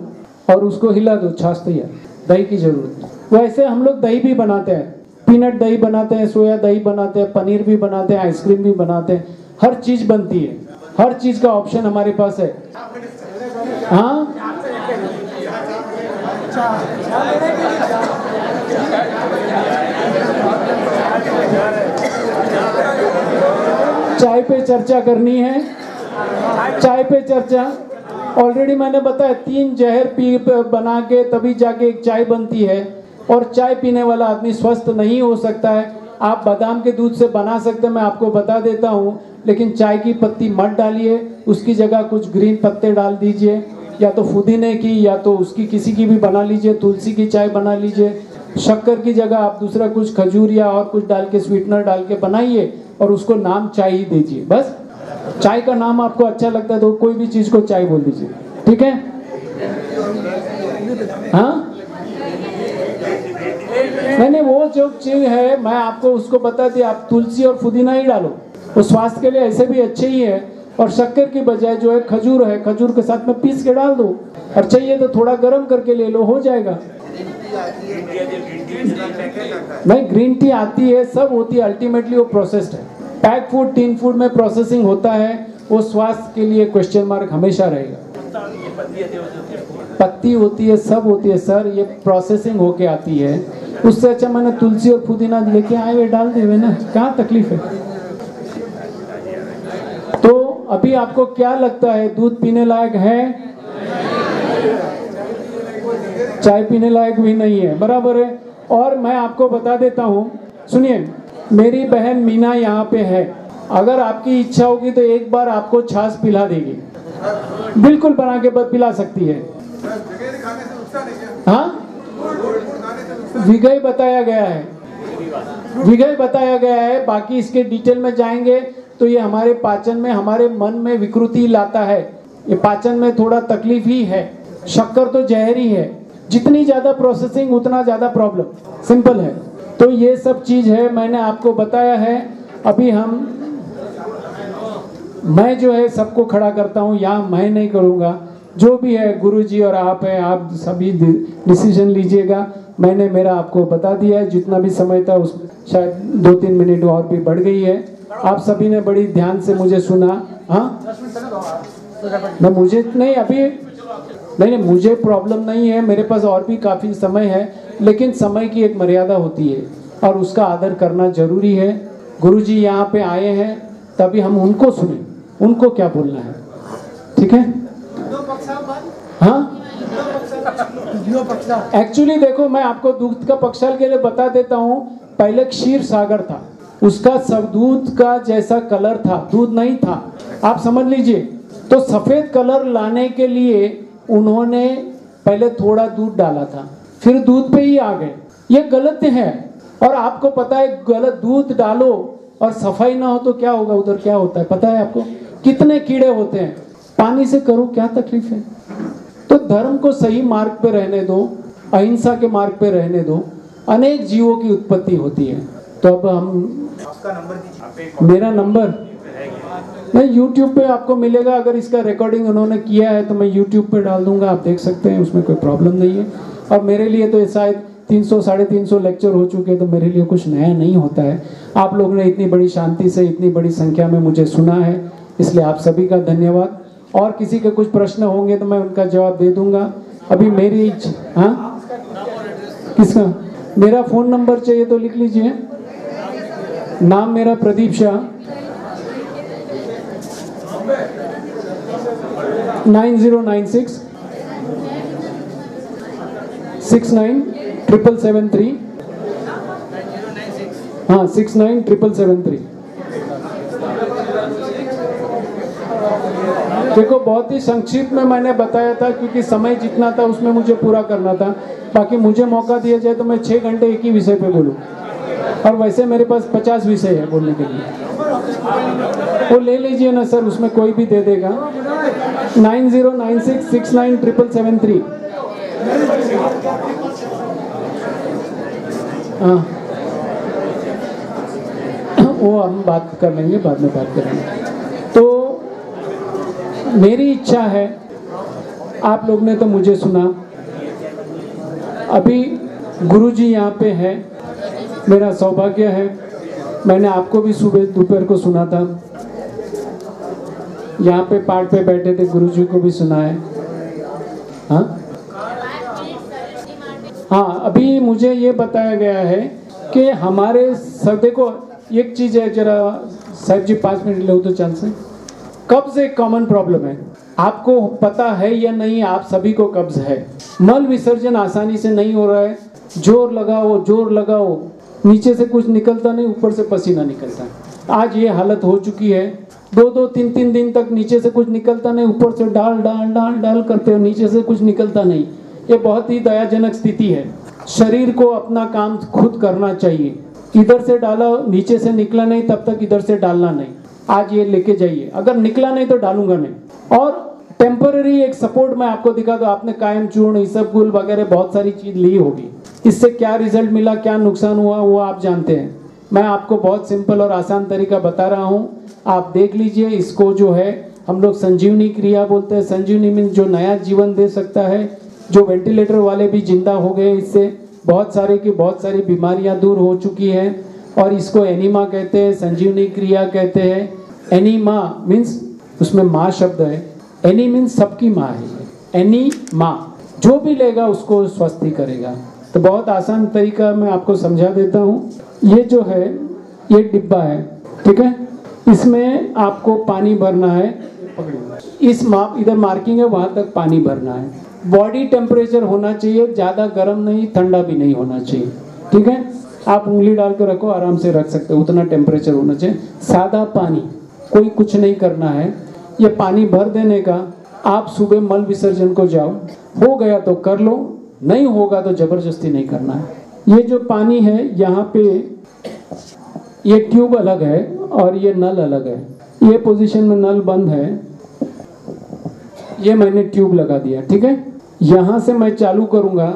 और उसको हिला दो, छाछ तैयार। दही की जरूरत। वैसे हम लोग दही भी बनाते हैं, पीनट दही बनाते हैं, सोया दही बनाते हैं, पनीर भी बनाते हैं, आइसक्रीम भी बनाते हैं, हर चीज बनती है, हर चीज का ऑप्शन हमारे पास है। हाँ, चाय पे चर्चा करनी है, चाय पे चर्चा। ऑलरेडी मैंने बताया 3 जहर पी बना के तभी जाके एक चाय बनती है, और चाय पीने वाला आदमी स्वस्थ नहीं हो सकता है। आप बादाम के दूध से बना सकते हैं, मैं आपको बता देता हूँ, लेकिन चाय की पत्ती मत डालिए, उसकी जगह कुछ ग्रीन पत्ते डाल दीजिए, या तो पुदीने की या तो उसकी किसी की भी बना लीजिए, तुलसी की चाय बना लीजिए। शक्कर की जगह आप दूसरा कुछ खजूर या और कुछ डाल के, स्वीटनर डाल के बनाइए और उसको नाम चाय ही दीजिए। बस चाय का नाम आपको अच्छा लगता है तो कोई भी चीज को चाय बोल दीजिए, ठीक है? हाँ, मैंने वो जो चीज है मैं आपको उसको बता दी, आप तुलसी और पुदीना ही डालो, वो स्वास्थ्य के लिए ऐसे भी अच्छे ही है। और शक्कर की बजाय जो है खजूर के साथ में पीस के डाल दो, और चाहिए तो थोड़ा गर्म करके ले लो, हो जाएगा। नहीं, ग्रीन टी आती है, सब होती है, अल्टीमेटली वो प्रोसेस्ड है। पैक फूड, टीन फूड में प्रोसेसिंग होता है, वो स्वास्थ्य के लिए क्वेश्चन मार्क हमेशा रहेगा। पत्ती होती है, सब होती है सर, ये प्रोसेसिंग होके आती है। उससे अच्छा मैंने तुलसी और पुदीना लेके आए हुए डाल दे हुए ना, कहाँ तकलीफ है। तो अभी आपको क्या लगता है, दूध पीने लायक है? चाय पीने लायक भी नहीं है, बराबर है। और मैं आपको बता देता हूँ, सुनिए, मेरी बहन मीना यहाँ पे है, अगर आपकी इच्छा होगी तो एक बार आपको छाछ पिला देगी, बिल्कुल बना के पिला सकती है। हाँ, विगय बताया गया है, विगय बताया गया है। बाकी इसके डिटेल में जाएंगे तो ये हमारे पाचन में, हमारे मन में विकृति लाता है, ये पाचन में थोड़ा तकलीफ ही है। शक्कर तो जहर ही है, जितनी ज्यादा प्रोसेसिंग उतना ज्यादा प्रॉब्लम, सिंपल है। तो ये सब चीज है, मैंने आपको बताया है। अभी मैं जो है सबको खड़ा करता हूँ, यहाँ मैं नहीं करूँगा, जो भी है गुरुजी और आप है, आप सभी डिसीजन लीजिएगा। मैंने मेरा आपको बता दिया है, जितना भी समय था उस शायद 2-3 मिनट और भी बढ़ गई है। आप सभी ने बड़ी ध्यान से मुझे सुना। हाँ, मैं मुझे नहीं, अभी नहीं, मुझे प्रॉब्लम नहीं है, मेरे पास और भी काफ़ी समय है, लेकिन समय की एक मर्यादा होती है और उसका आदर करना जरूरी है। गुरुजी यहाँ पे आए हैं, तभी हम उनको सुने, उनको क्या बोलना है, ठीक है। हाँ, एक्चुअली देखो, मैं आपको दूध का पक्षाल के लिए बता देता हूँ। पहले क्षीर सागर था, उसका सब दूध का जैसा कलर था, दूध नहीं था, आप समझ लीजिए। तो सफेद कलर लाने के लिए उन्होंने पहले थोड़ा दूध डाला था, फिर दूध पे ही आ गए, ये गलत है। और आपको पता है, गलत दूध डालो और सफाई ना हो तो क्या होगा, उधर क्या होता है पता है आपको, कितने कीड़े होते हैं। पानी से करो, क्या तकलीफ है। तो धर्म को सही मार्ग पे रहने दो, अहिंसा के मार्ग पे रहने दो, अनेक जीवों की उत्पत्ति होती है। तो अब हम, मेरा नंबर नहीं, YouTube पे आपको मिलेगा। अगर इसका रिकॉर्डिंग उन्होंने किया है तो मैं YouTube पे डाल दूंगा, आप देख सकते हैं, उसमें कोई प्रॉब्लम नहीं है। और मेरे लिए तो शायद 300-350 लेक्चर हो चुके, तो मेरे लिए कुछ नया नहीं होता है। आप लोगों ने इतनी बड़ी शांति से, इतनी बड़ी संख्या में मुझे सुना है, इसलिए आप सभी का धन्यवाद। और किसी के कुछ प्रश्न होंगे तो मैं उनका जवाब दे दूंगा। अभी मेरी, हाँ, किसका, मेरा फ़ोन नंबर चाहिए तो लिख लीजिए। नाम मेरा प्रदीप शाह, 9096 697773। हाँ, 697773। देखो, बहुत ही संक्षिप्त में मैंने बताया था, क्योंकि समय जितना था उसमें मुझे पूरा करना था। बाकी मुझे मौका दिया जाए तो मैं 6 घंटे एक ही विषय पे बोलूँ, और वैसे मेरे पास 50 विषय है बोलने के लिए। वो ले लीजिए ना सर, उसमें कोई भी दे देगा। 9096 697773। हाँ, वो हम बात कर लेंगे, बाद में बात करेंगे। तो मेरी इच्छा है, आप लोग ने तो मुझे सुना, अभी गुरुजी यहाँ पे है, मेरा सौभाग्य है। मैंने आपको भी सुबह दोपहर को सुना था, यहाँ पे पाठ पे बैठे थे, गुरुजी को भी सुना है। हाँ हाँ, अभी मुझे ये बताया गया है कि हमारे सब, देखो एक चीज़ है, जरा साहब जी 5 मिनट लो तो चल से। कब्ज एक कॉमन प्रॉब्लम है, आपको पता है या नहीं, आप सभी को कब्ज है। मल विसर्जन आसानी से नहीं हो रहा है, जोर लगाओ, नीचे से कुछ निकलता नहीं, ऊपर से पसीना निकलता है। आज ये हालत हो चुकी है, 2-2, 3-3 दिन तक नीचे से कुछ निकलता नहीं, ऊपर से डाल करते हो, नीचे से कुछ निकलता नहीं। ये बहुत ही दयाजनक स्थिति है। शरीर को अपना काम खुद करना चाहिए। इधर से डाला, नीचे से निकला नहीं, तब तक इधर से डालना नहीं। आज ये लेके जाइए, अगर निकला नहीं तो डालूंगा नहीं। और टेम्पररी एक सपोर्ट मैं आपको दिखा दो, आपने कायम चूर्ण, इसबगुल वगैरह बहुत सारी चीज ली होगी, इससे क्या रिजल्ट मिला, क्या नुकसान हुआ, वो आप जानते हैं। मैं आपको बहुत सिंपल और आसान तरीका बता रहा हूँ, आप देख लीजिए। इसको जो है हम लोग संजीवनी क्रिया बोलते हैं। संजीवनी मीन्स जो नया जीवन दे सकता है, जो वेंटिलेटर वाले भी जिंदा हो गए, इससे बहुत सारी बीमारियां दूर हो चुकी हैं। और इसको एनीमा कहते हैं, संजीवनी क्रिया कहते हैं। एनीमा मीन्स उसमें माँ शब्द है, एनी मीन्स सबकी माँ है, एनी माँ, जो भी लेगा उसको स्वस्थ ही करेगा। तो बहुत आसान तरीका मैं आपको समझा देता हूँ। ये जो है ये डिब्बा है, ठीक है, इसमें आपको पानी भरना है, इस माप इधर मार्किंग है वहां तक पानी भरना है। बॉडी टेम्परेचर होना चाहिए, ज्यादा गर्म नहीं ठंडा भी नहीं होना चाहिए, ठीक है। आप उंगली डाल के रखो, आराम से रख सकते हो, उतना टेम्परेचर होना चाहिए। सादा पानी, कोई कुछ नहीं करना है। ये पानी भर देने का, आप सुबह मल विसर्जन को जाओ, हो गया तो कर लो, नहीं होगा तो जबरदस्ती नहीं करना है। ये जो पानी है यहाँ पे ये ट्यूब अलग है और ये नल अलग है। ये पोजीशन में नल बंद है, ये मैंने ट्यूब लगा दिया, ठीक है। यहाँ से मैं चालू करूंगा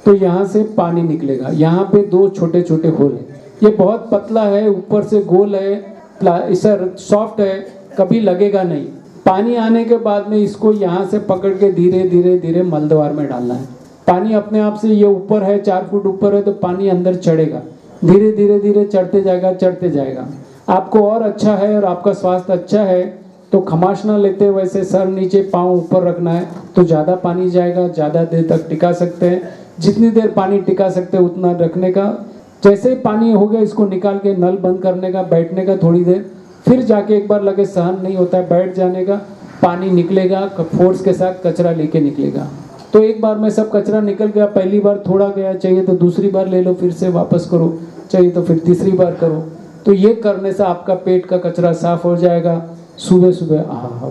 तो यहाँ से पानी निकलेगा। यहाँ पे 2 छोटे छोटे होल है। ये बहुत पतला है, ऊपर से गोल है, सर सॉफ्ट है, कभी लगेगा नहीं। पानी आने के बाद में इसको यहाँ से पकड़ के धीरे धीरे धीरे मलद्वार में डालना है। पानी अपने आप से, ये ऊपर है 4 फुट ऊपर है तो पानी अंदर चढ़ेगा, धीरे धीरे धीरे चढ़ते जाएगा चढ़ते जाएगा। आपको और अच्छा है और आपका स्वास्थ्य अच्छा है तो खमाश ना लेते, वैसे सर नीचे पाँव ऊपर रखना है तो ज़्यादा पानी जाएगा, ज़्यादा देर तक टिका सकते हैं। जितनी देर पानी टिका सकते हैं उतना रखने का। जैसे ही पानी हो गया इसको निकाल के नल बंद करने का, बैठने का थोड़ी देर, फिर जाके एक बार लगे सहन नहीं होता है बैठ जाने का, पानी निकलेगा, फोर्स के साथ कचरा लेके निकलेगा। तो एक बार में सब कचरा निकल गया, पहली बार थोड़ा गया, चाहिए तो दूसरी बार ले लो, फिर से वापस करो, चाहिए तो फिर तीसरी बार करो। तो ये करने से आपका पेट का कचरा साफ हो जाएगा। सुबह सुबह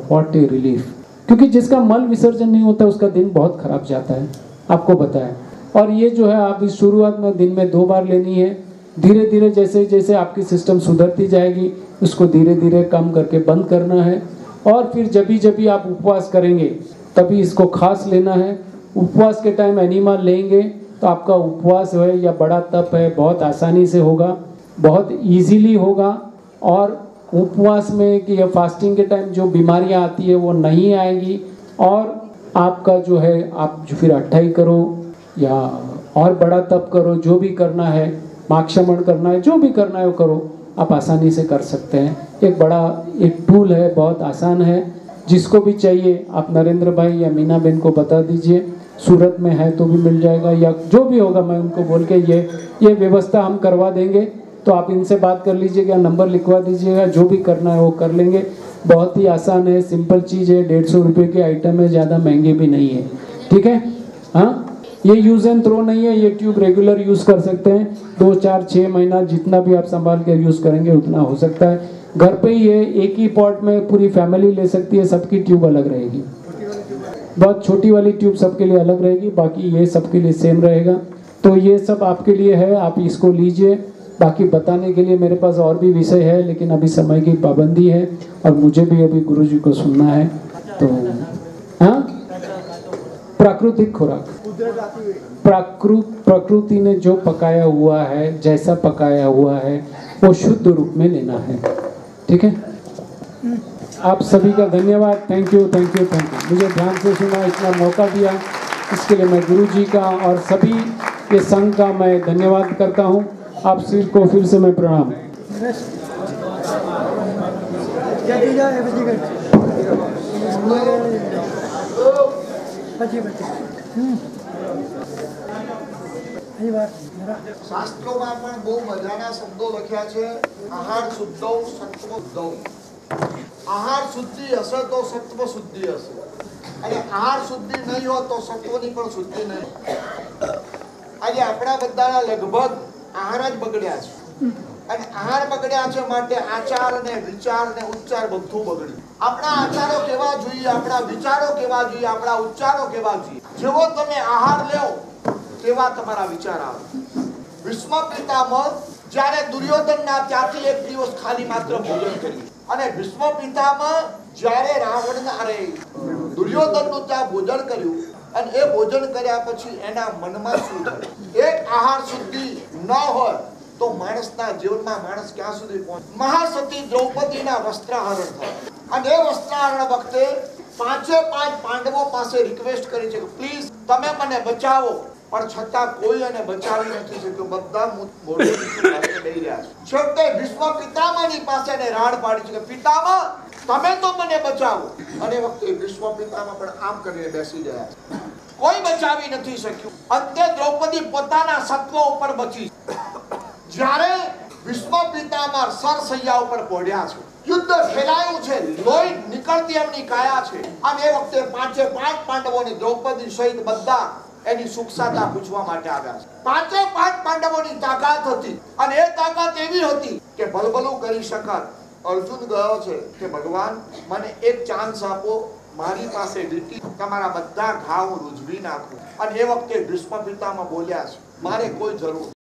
व्हाट ए रिलीफ, क्योंकि जिसका मल विसर्जन नहीं होता उसका दिन बहुत खराब जाता है, आपको पता है। और ये जो है आप इस शुरुआत में दिन में 2 बार लेनी है। धीरे धीरे जैसे जैसे आपकी सिस्टम सुधरती जाएगी उसको धीरे धीरे कम करके बंद करना है। और फिर जब भी आप उपवास करेंगे तभी इसको खास लेना है। उपवास के टाइम एनिमा लेंगे तो आपका उपवास है या बड़ा तप है बहुत आसानी से होगा, बहुत इजीली होगा। और उपवास में कि या फास्टिंग के टाइम जो बीमारियां आती है वो नहीं आएंगी। और आपका जो है आप जो फिर अट्ठाई करो या और बड़ा तप करो, जो भी करना है, माक्षमण करना है, जो भी करना है वो करो, आप आसानी से कर सकते हैं। एक टूल है, बहुत आसान है। जिसको भी चाहिए आप नरेंद्र भाई या मीना बहन को बता दीजिए, सूरत में है तो भी मिल जाएगा या जो भी होगा मैं उनको बोल के ये व्यवस्था हम करवा देंगे। तो आप इनसे बात कर लीजिएगा, नंबर लिखवा दीजिएगा, जो भी करना है वो कर लेंगे। बहुत ही आसान है, सिंपल चीज़ है, 150 रुपये की आइटम है, ज़्यादा महंगे भी नहीं है, ठीक है। हाँ, ये यूज़ एंड थ्रो नहीं है, ये ट्यूब रेगुलर यूज़ कर सकते हैं। 2, 4, 6 महीना जितना भी आप संभाल के यूज़ करेंगे उतना हो सकता है। घर पे ही है, एक ही पॉट में पूरी फैमिली ले सकती है, सबकी ट्यूब अलग रहेगी। बहुत छोटी वाली ट्यूब सबके लिए अलग रहेगी, बाकी ये सबके लिए सेम रहेगा। तो ये सब आपके लिए है, आप इसको लीजिए। बाकी बताने के लिए मेरे पास और भी विषय है, लेकिन अभी समय की पाबंदी है और मुझे भी अभी गुरुजी को सुनना है। तो हाँ, प्राकृतिक खुराक, प्रकृति ने जो पकाया हुआ है, जैसा पकाया हुआ है वो शुद्ध रूप में लेना है, ठीक है। आप सभी का धन्यवाद, thank you thank you thank you. मुझे ध्यान से सुना, इतना मौका दिया, इसके लिए मैं गुरुजी का और सभी ये संघ का मैं धन्यवाद करता हूँ। आप सिर को फिर से मैं प्रणाम। શાસ્ત્રોમાં પણ બહુ મજાના શબ્દો લખ્યા છે। આહાર શુદ્ધૌ સત્વ દૌ, આહાર શુદ્ધિ હશે તો સત્વ શુદ્ધિ હશે, અને આહાર શુદ્ધિ નહીં હોય તો સત્વની પણ શુદ્ધિ નહીં। આજે આપણા બધાના લગભગ આહાર જ બગડ્યા છે, અને આહાર બગડ્યા છે માટે આચાર અને વિચાર અને ઉચ્ચાર બધું બગડ્યું। આપણા આચારો કેવા જોઈએ, આપણા વિચારો કેવા જોઈએ, આપણા ઉચ્ચારો કેવા જોઈએ। જેવો તમે આહાર લેવો તેવા તમારા વિચાર આવે। ભીષ્મ પિતામહ જ્યારે દુર્યોધનના ત્યાંથી એક દિવસ ખાલી માત્ર ભોજન કર્યું, અને ભીષ્મ પિતામહ જ્યારે રાવણના અરે દુર્યોધનનું ત્યાં ભોજન કર્યું, અને એ ભોજન કર્યા પછી એના મનમાં શું થયું? એક આહાર શુદ્ધિ ન હોય તો માણસના જીવનમાં માણસ ક્યાં સુધી પહોંચે? મહાસતી દ્રૌપદીના વસ્ત્રાહરણ થાય, અને એ વસ્ત્રાહરણ વખતે 5 પાંડવો પાસે રિક્વેસ્ટ કરી છે કે પ્લીઝ તમે મને બચાવો, પણ છતાં કોઈ એને બચાવી નથી શક્યો. બધા મોઢે મીઠું નાખીને બેસી રહ્યા છે. છેવટે ભીષ્મ પિતામહની પાસે એને રાડ પાડી છે કે પિતામહ તમે તો મને બચાવો. અને વખતે ભીષ્મ પિતામહ પણ આમ કરીને બેસી ગયા છે. કોઈ બચાવી નથી શક્યું. અંતે દ્રૌપદી પોતાના સત્વ ઉપર બચી. જ્યારે ભીષ્મ પિતામહ સરસૈયા ઉપર પોઢ્યા છે, યુદ્ધ ખેલાયું છે, લોહી નીકળતી એમની કાયા છે. આમ એ વખતે પાંચે પાંચ પાંડવોની દ્રૌપદી સહિત બધા એની સુખસાતા પૂછવા માટે આવ્યા છે. પાંચે પાંચ પાંડવોની તાકાત હતી અને એ તાકાત એવી હતી કે ભલભલું કરી શકાત. અર્જુન ગયો છે કે ભગવાન મને એક ચાન્સ આપો, મારી પાસે વીટી તમારા બધા ઘાવ રૂઝવી નાખું. અને એ વખતે ભીષ્મ પિતામહ બોલ્યા છે મારે કોઈ જરૂર